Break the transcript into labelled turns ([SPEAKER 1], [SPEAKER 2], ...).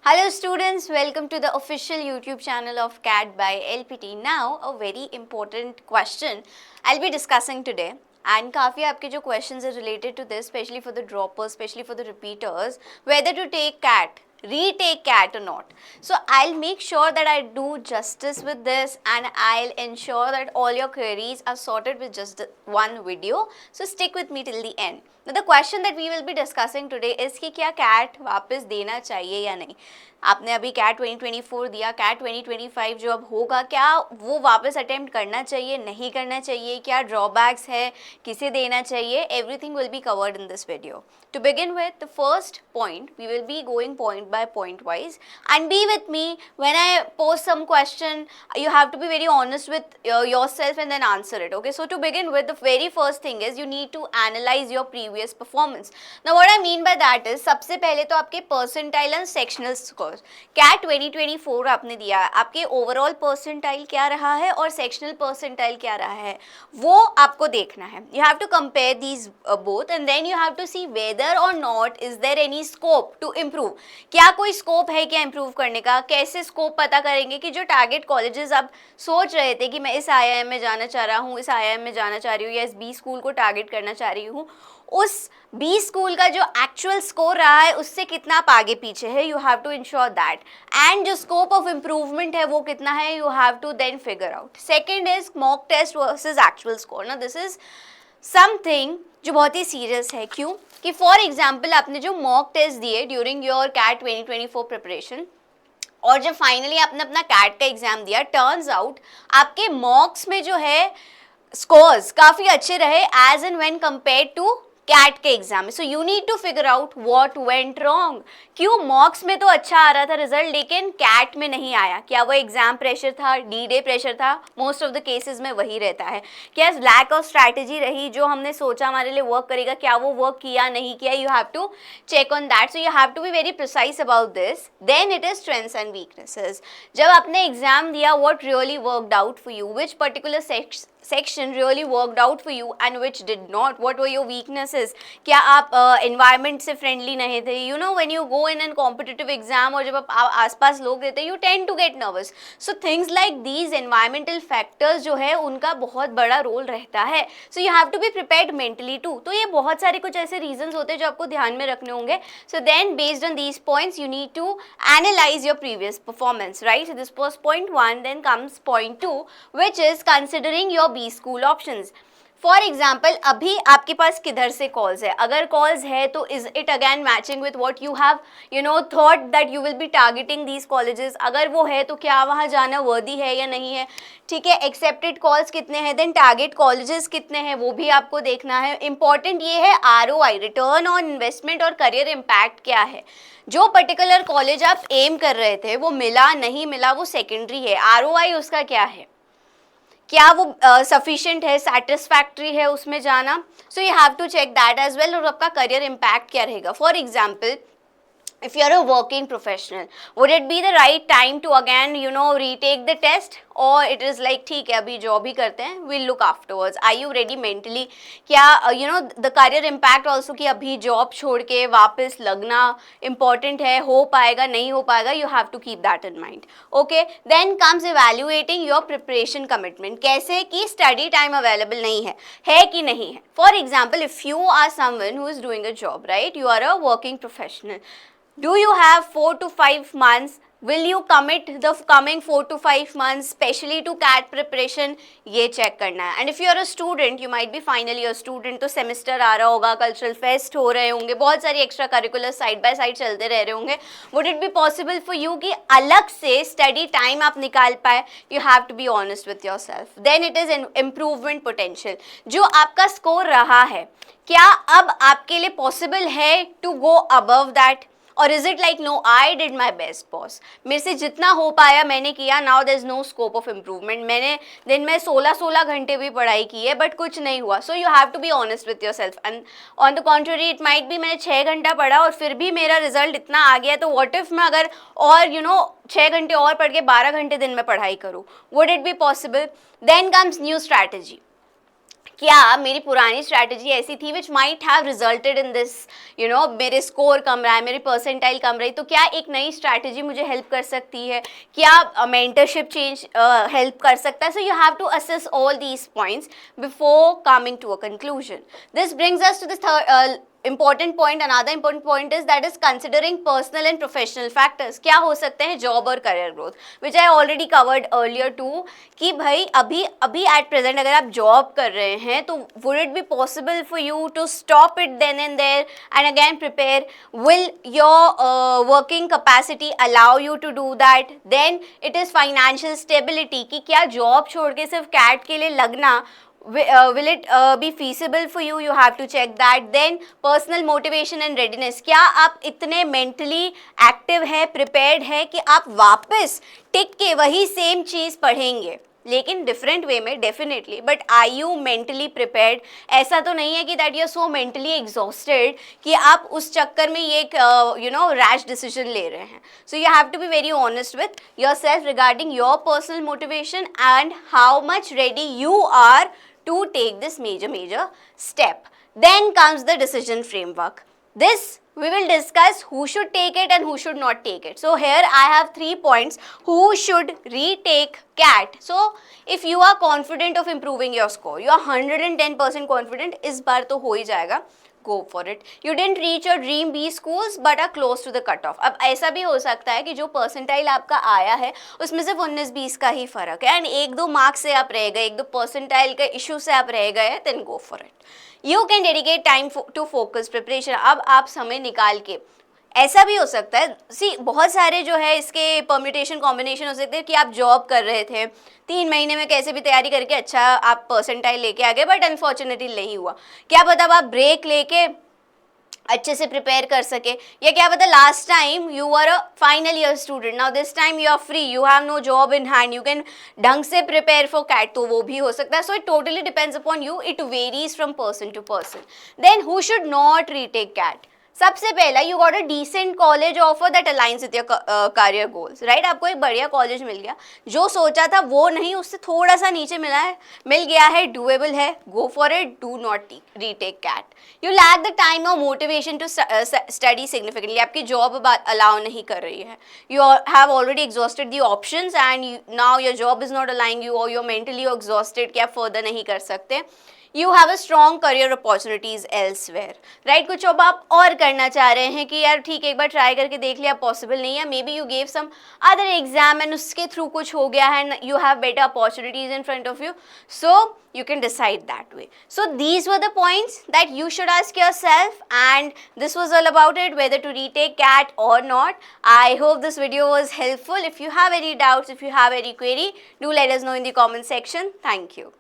[SPEAKER 1] Hello students, welcome to the official YouTube channel of CAT by LPT. Now a very important question I'll be discussing today and काफ़ी आपके जो questions are related to this, especially for the droppers, especially for the repeaters, whether to take CAT, retake CAT or not. So I'll make sure that I do justice with this and I'll ensure that all your queries are sorted with just one video. So stick with me till the end. Now the question that we will be discussing today is कि क्या CAT वापस देना चाहिए या नहीं. आपने अभी CAT 2024 दिया, CAT 2025 जो अब होगा, क्या वो वापस अटेम्प्ट करना चाहिए, नहीं करना चाहिए, क्या ड्रॉबैक्स है, किसे देना चाहिए, everything will be covered in this video. To begin with, the first point, we will be going point by point wise and be with me when I pose some question. You have to be very honest with yourself and then answer it. Okay, so to begin with, the very first thing is you need to analyze your previous performance. Now what I mean by that is सबसे पहले तो आपके percentile and sectional scores. CAT 2024 आपने दिया, आपके overall percentile क्या रहा है और sectional percentile क्या रहा है, वो आपको देखना है. You have to compare these both and then you have to see whether or not is there any scope to improve. क्या कोई scope है क्या improve करने का. कैसे scope पता करेंगे कि जो target colleges आप सोच रहे थे कि मैं इस IIM में जाना चाह रहा हूँ, इस IIM में जाना चाह रही हूँ या इस B स्कूल को टारगेट करना चाह रही हूँ, उस B स्कूल का जो एक्चुअल स्कोर रहा है उससे कितना आप आगे पीछे है. You have to ensure that and जो स्कोप ऑफ इम्प्रूवमेंट है वो कितना है, you have to then figure out. Second is mock test versus actual score. ना दिस इज समथिंग जो बहुत ही सीरियस है. क्यों कि फॉर एग्जाम्पल आपने जो मॉक टेस्ट दिए ड्यूरिंग योर CAT 2024 प्रिपरेशन और जब फाइनली आपने अपना CAT का एग्जाम दिया, टर्न्स आउट आपके मॉक्स में जो है स्कोर्स काफ़ी अच्छे रहे as and when compare to CAT के एग्जाम में. So you need to figure out what went wrong. क्यों मॉक्स में तो अच्छा आ रहा था रिजल्ट लेकिन CAT में नहीं आया. क्या वो एग्जाम प्रेशर था, D-Day प्रेशर था, मोस्ट ऑफ द केसेस में वही रहता है. क्या लैक ऑफ स्ट्रैटेजी रही, जो हमने सोचा हमारे लिए वर्क करेगा क्या वो वर्क किया नहीं किया, you have to check on that. So you have to be very precise about this. Then it is strengths and weaknesses. जब आपने एग्जाम दिया, what really worked out for you, which particular section really worked out for you and which did not, what were your weaknesses. क्या आप environment से friendly नहीं थे. You know when you go in a competitive exam और जब आप आसपास लोग रहते हैं, you tend to get nervous. So things like these environmental factors जो है उनका बहुत बड़ा रोल रहता है. So you have to be prepared mentally too. तो ये बहुत सारे कुछ ऐसे reasons होते हैं जो आपको ध्यान में रखने होंगे. So then based on these points you need to analyze your previous performance, right? So this was point 1. Then comes point 2 which is considering your B school options. For example अभी आपके पास किधर से कॉल्स है, अगर calls है तो is it again matching with what you have thought that you will be targeting these colleges. अगर वो है तो क्या वहाँ जाना वर्दी है या नहीं है. ठीक है, एक्सेप्टेड कॉल्स कितने हैं, देन टारगेट कॉलेजेस कितने हैं वो भी आपको देखना है. इंपॉर्टेंट ये है ROI, रिटर्न ऑन इन्वेस्टमेंट और करियर इम्पैक्ट क्या है. जो पर्टिकुलर कॉलेज आप एम कर रहे थे वो मिला नहीं मिला वो सेकेंडरी है. ROI उसका क्या है, क्या वो सफिशिएंट है, सेटिस्फैक्ट्री है उसमें जाना. So you have to check that as well. और आपका करियर इम्पैक्ट क्या रहेगा. For example if you're a working professional, would it be the right time to again retake the test, or it is like ठीक है अभी job ही करते हैं, we'll look afterwards. Are you ready mentally? क्या the career impact also कि अभी job छोड़ के वापस लगना important है, हो पाएगा नहीं हो पाएगा, you have to keep that in mind. Okay, then comes evaluating your preparation commitment. कैसे कि study time available नहीं है कि नहीं है. For example, if you are someone who is doing a job, right, you are a working professional. Do you have 4 to 5 months? Will you commit the coming 4 to 5 months specially to CAT preparation? ये check करना है. And if you are a student, you might be finally a student, तो semester आ रहा होगा, cultural fest हो रहे होंगे, बहुत सारी extra curricular side by side चलते रह रहे होंगे. Would it be possible for you कि अलग से स्टडी टाइम आप निकाल पाए? You have to be honest with yourself. Then it is an improvement potential. जो आपका स्कोर रहा है, क्या अब आपके लिए पॉसिबल है टू गो अबव दैट, और is it like no I did my best boss, मेरे से जितना हो पाया मैंने किया, now there is no scope of improvement. मैंने दिन में 16 घंटे भी पढ़ाई की है बट कुछ नहीं हुआ. So you have to be honest with yourself. And on the contrary it might be मैंने 6 घंटा पढ़ा और फिर भी मेरा रिजल्ट इतना आ गया, तो व्हाट इफ मैं अगर और 6 घंटे और पढ़ के 12 घंटे दिन में पढ़ाई करूँ, would it be possible. Then comes new strategy. क्या मेरी पुरानी स्ट्रैटेजी ऐसी थी which might have resulted in this, you know, मेरे स्कोर कम रहा है, मेरी परसेंटाइल कम रही, तो क्या एक नई स्ट्रैटेजी मुझे हेल्प कर सकती है, क्या मेंटरशिप चेंज हेल्प कर सकता है. So you have to assess all these points before coming to a conclusion. This brings us to the important point. Another important point is that is considering personal and professional factors. क्या हो सकते हैं job और career growth, which I already covered earlier too, कि भाई अभी अभी at present अगर आप जॉब कर रहे हैं तो would it be possible for you to stop it then and there and again prepare. Will your working capacity allow you to do that. Then it is financial stability, कि क्या job छोड़ के सिर्फ cat के लिए लगना, will it be feasible for you? You have to check that. Then personal motivation and readiness, क्या आप इतने mentally active है, prepared है कि आप वापस टिक के वही सेम चीज़ पढ़ेंगे लेकिन डिफरेंट वे में, definitely. But are you mentally prepared? ऐसा तो नहीं है कि that you are so mentally exhausted कि आप उस चक्कर में ये यू नो रैश डिसीजन ले रहे हैं. So you have to be very honest with yourself regarding your personal motivation and how much ready you are to take this major step. Then comes the decision framework. This we will discuss who should take it and who should not take it. So here I have 3 points. Who should retake CAT? So if you are confident of improving your score, you are 110% confident, इस बार तो हो ही जाएगा, go for it. You didn't reach your dream B schools but are close to the cutoff. अब ऐसा भी हो सकता है कि जो परसेंटाइल आपका आया है उसमें सिर्फ 19-20 का ही फर्क है एंड 1-2 मार्क्स से आप रह गए, 1-2 परसेंटाइल के इशू से आप रह गए, then go for it. You can dedicate time to focus preparation. अब आप समय निकाल के, ऐसा भी हो सकता है, सी बहुत सारे जो है इसके परम्यूटेशन कॉम्बिनेशन हो सकते हैं कि आप जॉब कर रहे थे 3 महीने में कैसे भी तैयारी करके अच्छा आप परसेंटाइल लेके आ गए बट अनफॉर्चुनेटली नहीं हुआ. क्या पता आप ब्रेक लेके अच्छे से प्रिपेयर कर सके, या क्या पता last time you are a final year student, now this time you are free, you have no job in hand, you can ढंग से प्रिपेयर फॉर कैट, तो वो भी हो सकता है. So it totally depends upon you, it varies from person to person. Then who should not retake CAT? सबसे पहला, you got a decent college offer that aligns with your career goals, right. आपको एक बढ़िया college मिल गया, जो सोचा था वो नहीं, उससे थोड़ा सा नीचे मिल गया है, डूएबल है, go for it, do not retake CAT. You lack the time और मोटिवेशन टू स्टडी सिग्निफिकेंटली, आपकी जॉब अलाउ नहीं कर रही है, you have already exhausted the options and now your job is not aligning you और you are mentally exhausted कि आप further नहीं कर सकते. You have a strong career opportunities elsewhere, right? कुछ अब आप और करना चाह रहे हैं कि यार ठीक है एक बार ट्राई करके देख लिया, पॉसिबल नहीं है, maybe you gave some other exam and उसके थ्रू कुछ हो गया है and you have better opportunities in front of you, so you can decide that way. So these were the points that you should ask yourself and this was all about it, whether to retake CAT or not. I hope this video was helpful. If you have any doubts, if you have any query, do let us know in the comment section. Thank you.